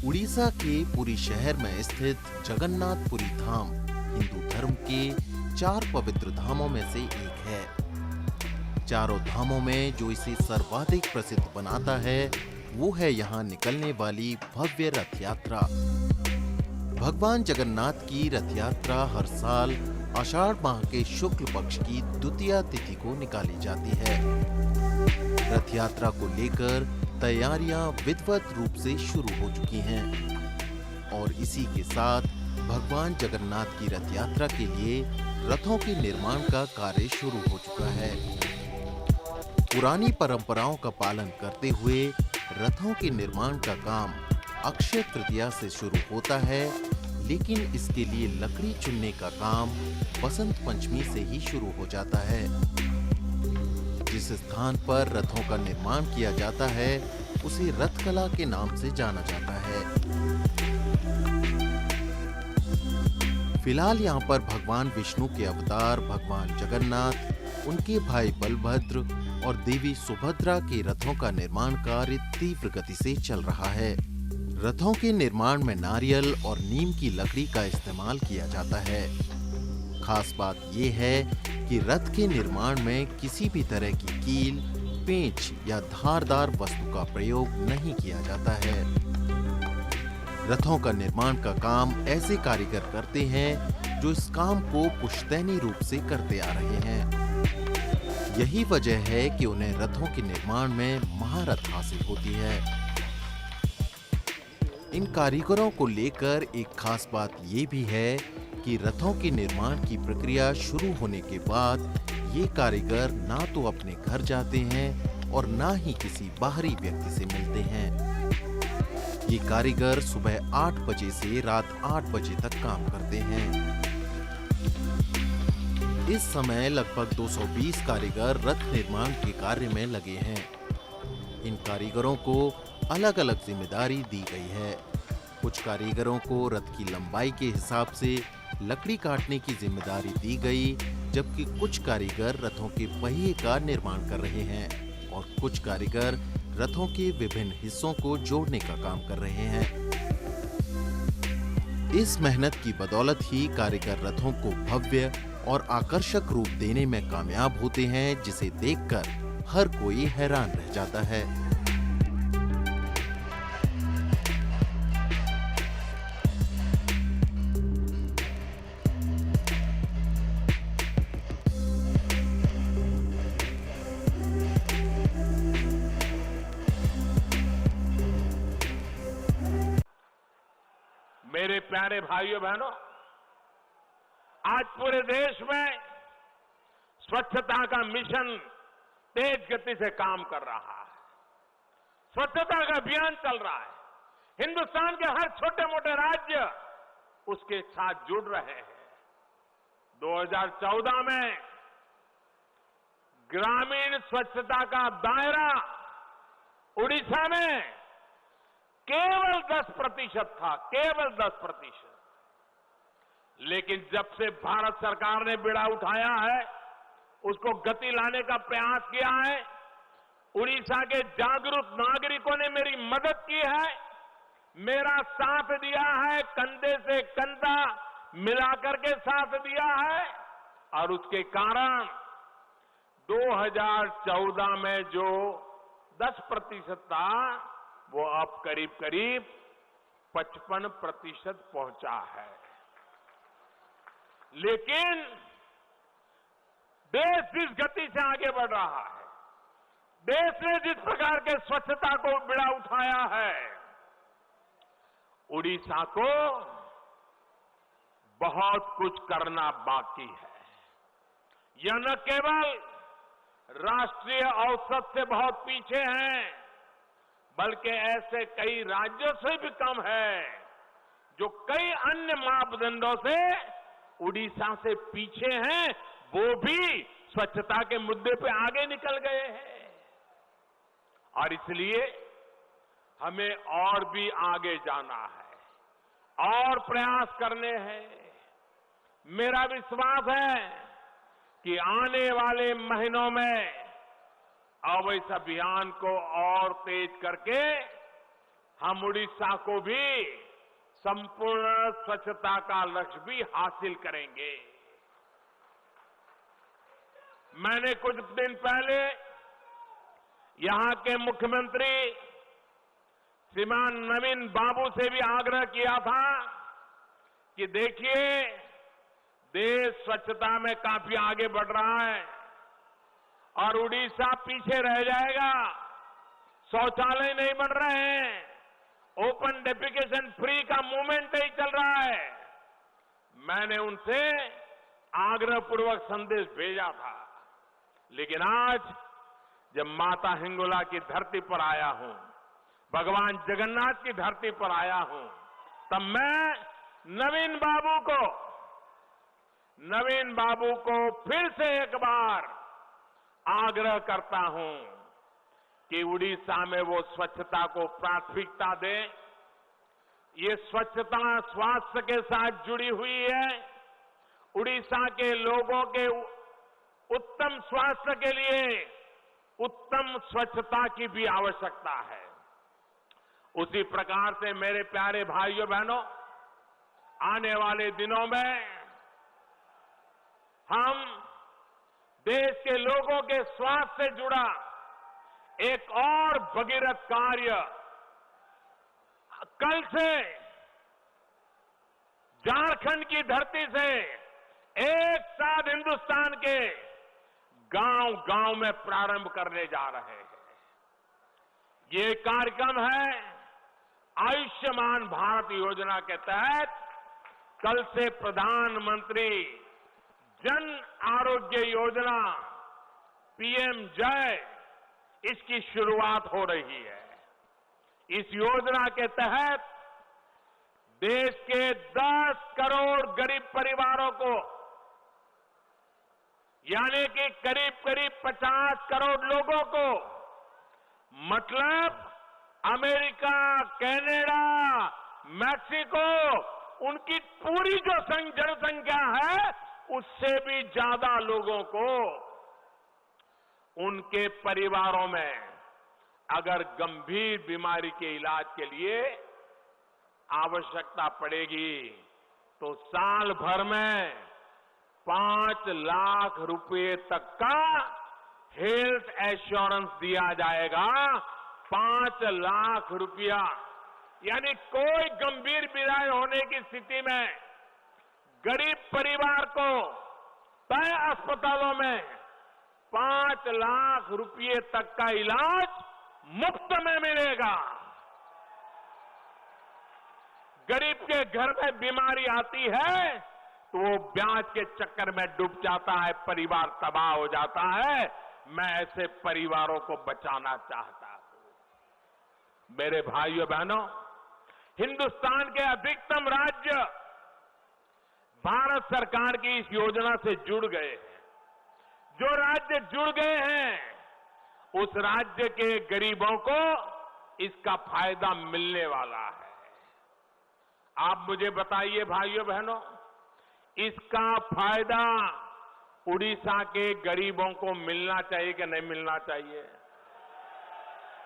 उड़ीसा के पुरी शहर में स्थित जगन्नाथपुरी धाम हिंदू धर्म के 4 पवित्र धामों में से एक है। चारों धामों में जो इसे सर्वाधिक प्रसिद्ध बनाता है वो है यहाँ निकलने वाली भव्य रथ यात्रा। भगवान जगन्नाथ की रथ यात्रा हर साल आषाढ़ माह के शुक्ल पक्ष की द्वितीया तिथि को निकाली जाती है। रथ यात्रा को लेकर तैयारियां विधिवत रूप से शुरू हो चुकी हैं और इसी के साथ भगवान जगन्नाथ की रथ यात्रा के लिए रथों के निर्माण का कार्य शुरू हो चुका है। पुरानी परंपराओं का पालन करते हुए रथों के निर्माण का काम अक्षय तृतीया से शुरू होता है, लेकिन इसके लिए लकड़ी चुनने का काम बसंत पंचमी से ही शुरू हो जाता है। जिस स्थान पर रथों का निर्माण किया जाता है उसे रथकला के नाम से जाना जाता है। फिलहाल यहाँ पर भगवान विष्णु के अवतार भगवान जगन्नाथ, उनके भाई बलभद्र और देवी सुभद्रा के रथों का निर्माण कार्य तीव्र गति से चल रहा है। रथों के निर्माण में नारियल और नीम की लकड़ी का इस्तेमाल किया जाता है। खास बात यह है कि रथ के निर्माण में किसी भी तरह की कील, पेंच या धारदार वस्तु का प्रयोग नहीं किया जाता है। रथों का निर्माण का काम ऐसे कारीगर करते हैं जो इस काम को पुश्तैनी रूप से करते आ रहे हैं। यही वजह है कि उन्हें रथों के निर्माण में महारत हासिल होती है। इन कारीगरों को लेकर एक खास बात ये भी है कि रथों के निर्माण की प्रक्रिया शुरू होने के बाद ये कारीगर ना तो अपने घर जाते हैं और ना ही किसी बाहरी व्यक्ति से मिलते हैं। ये कारीगर सुबह 8 बजे से रात 8 बजे तक काम करते हैं। इस समय लगभग 220 कारीगर रथ निर्माण के कार्य में लगे हैं। इन कारीगरों को अलग अलग जिम्मेदारी दी गई है। कुछ कारीगरों को रथ की लंबाई के हिसाब से लकड़ी काटने की जिम्मेदारी दी गई, जबकि कुछ कारीगर रथों के पहिए का निर्माण कर रहे हैं और कुछ कारीगर रथों के विभिन्न हिस्सों को जोड़ने का काम कर रहे हैं। इस मेहनत की बदौलत ही कारीगर रथों को भव्य और आकर्षक रूप देने में कामयाब होते हैं, जिसे देखकर हर कोई हैरान रह जाता है। मेरे प्यारे भाइयों बहनों, आज पूरे देश में स्वच्छता का मिशन तेज गति से काम कर रहा है। स्वच्छता का अभियान चल रहा है। हिंदुस्तान के हर छोटे मोटे राज्य उसके साथ जुड़ रहे हैं। 2014 में ग्रामीण स्वच्छता का दायरा उड़ीसा में केवल 10% था, केवल 10%। लेकिन जब से भारत सरकार ने बीड़ा उठाया है, उसको गति लाने का प्रयास किया है, उड़ीसा के जागरूक नागरिकों ने मेरी मदद की है, मेरा साथ दिया है, कंधे से कंधा मिलाकर के साथ दिया है, और उसके कारण 2014 में जो 10% था वो अब करीब करीब 55% पहुंचा है। लेकिन देश जिस गति से आगे बढ़ रहा है, देश ने जिस प्रकार के स्वच्छता को बीड़ा उठाया है, उड़ीसा को बहुत कुछ करना बाकी है। यह न केवल राष्ट्रीय औसत से बहुत पीछे हैं, बल्कि ऐसे कई राज्यों से भी कम है जो कई अन्य मापदंडों से उड़ीसा से पीछे हैं, वो भी स्वच्छता के मुद्दे पे आगे निकल गए हैं। और इसलिए हमें और भी आगे जाना है और प्रयास करने हैं। मेरा विश्वास है कि आने वाले महीनों में अब इस अभियान को और तेज करके हम उड़ीसा को भी संपूर्ण स्वच्छता का लक्ष्य भी हासिल करेंगे। मैंने कुछ दिन पहले यहां के मुख्यमंत्री श्रीमान नवीन बाबू से भी आग्रह किया था कि देखिए, देश स्वच्छता में काफी आगे बढ़ रहा है और उड़ीसा पीछे रह जाएगा। शौचालय नहीं बन रहे हैं, ओपन डेफिकेशन फ्री का मूवमेंट नहीं चल रहा है। मैंने उनसे आग्रहपूर्वक संदेश भेजा था, लेकिन आज जब माता हिंगोला की धरती पर आया हूं, भगवान जगन्नाथ की धरती पर आया हूं, तब मैं नवीन बाबू को फिर से एक बार आग्रह करता हूं कि उड़ीसा में वो स्वच्छता को प्राथमिकता दें। ये स्वच्छता स्वास्थ्य के साथ जुड़ी हुई है। उड़ीसा के लोगों के उत्तम स्वास्थ्य के लिए उत्तम स्वच्छता की भी आवश्यकता है। उसी प्रकार से मेरे प्यारे भाइयों बहनों, आने वाले दिनों में हम देश के लोगों के स्वास्थ्य से जुड़ा एक और भगीरथ कार्य कल से झारखंड की धरती से एक साथ हिंदुस्तान के गांव-गांव में प्रारंभ करने जा रहे हैं। ये कार्यक्रम है आयुष्मान भारत योजना के तहत कल से प्रधानमंत्री जन आरोग्य योजना पीएम जय इसकी शुरुआत हो रही है। इस योजना के तहत देश के 10 करोड़ गरीब परिवारों को, यानी कि करीब 50 करोड़ लोगों को, मतलब अमेरिका, कनाडा, मैक्सिको, उनकी पूरी जो जनसंख्या है उससे भी ज्यादा लोगों को, उनके परिवारों में अगर गंभीर बीमारी के इलाज के लिए आवश्यकता पड़ेगी तो साल भर में 5 लाख रुपए तक का हेल्थ एश्योरेंस दिया जाएगा। 5 लाख रुपया, यानी कोई गंभीर बीमारी होने की स्थिति में गरीब परिवार को तय अस्पतालों में 5 लाख रुपए तक का इलाज मुफ्त में मिलेगा। गरीब के घर में बीमारी आती है तो वो ब्याज के चक्कर में डूब जाता है, परिवार तबाह हो जाता है। मैं ऐसे परिवारों को बचाना चाहता हूं। मेरे भाइयों बहनों, हिंदुस्तान के अधिकतम राज्य भारत सरकार की इस योजना से जुड़ गए हैं। जो राज्य जुड़ गए हैं उस राज्य के गरीबों को इसका फायदा मिलने वाला है। आप मुझे बताइए भाइयों बहनों, इसका फायदा उड़ीसा के गरीबों को मिलना चाहिए कि नहीं मिलना चाहिए?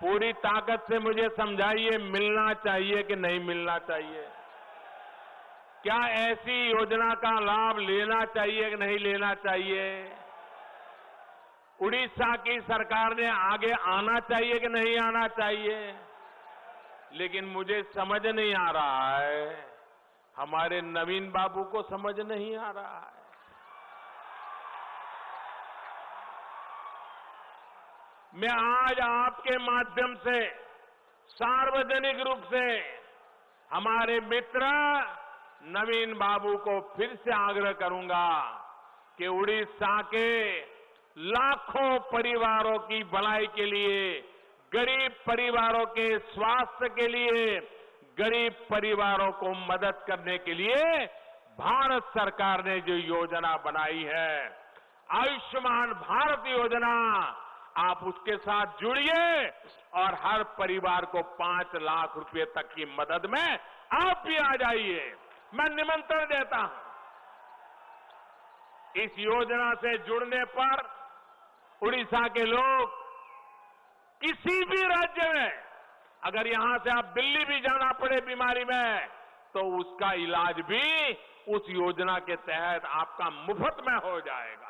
पूरी ताकत से मुझे समझाइए, मिलना चाहिए कि नहीं मिलना चाहिए? क्या ऐसी योजना का लाभ लेना चाहिए कि नहीं लेना चाहिए? उड़ीसा की सरकार ने आगे आना चाहिए कि नहीं आना चाहिए? लेकिन मुझे समझ नहीं आ रहा है, हमारे नवीन बाबू को समझ नहीं आ रहा है। मैं आज आपके माध्यम से सार्वजनिक रूप से हमारे मित्र नवीन बाबू को फिर से आग्रह करूंगा कि उड़ीसा के लाखों परिवारों की भलाई के लिए, गरीब परिवारों के स्वास्थ्य के लिए, गरीब परिवारों को मदद करने के लिए भारत सरकार ने जो योजना बनाई है, आयुष्मान भारत योजना, आप उसके साथ जुड़िए और हर परिवार को 5 लाख रुपए तक की मदद में आप भी आ जाइए। मैं निमंत्रण देता हूं। इस योजना से जुड़ने पर उड़ीसा के लोग किसी भी राज्य में अगर यहां से आप दिल्ली भी जाना पड़े बीमारी में तो उसका इलाज भी उस योजना के तहत आपका मुफ्त में हो जाएगा।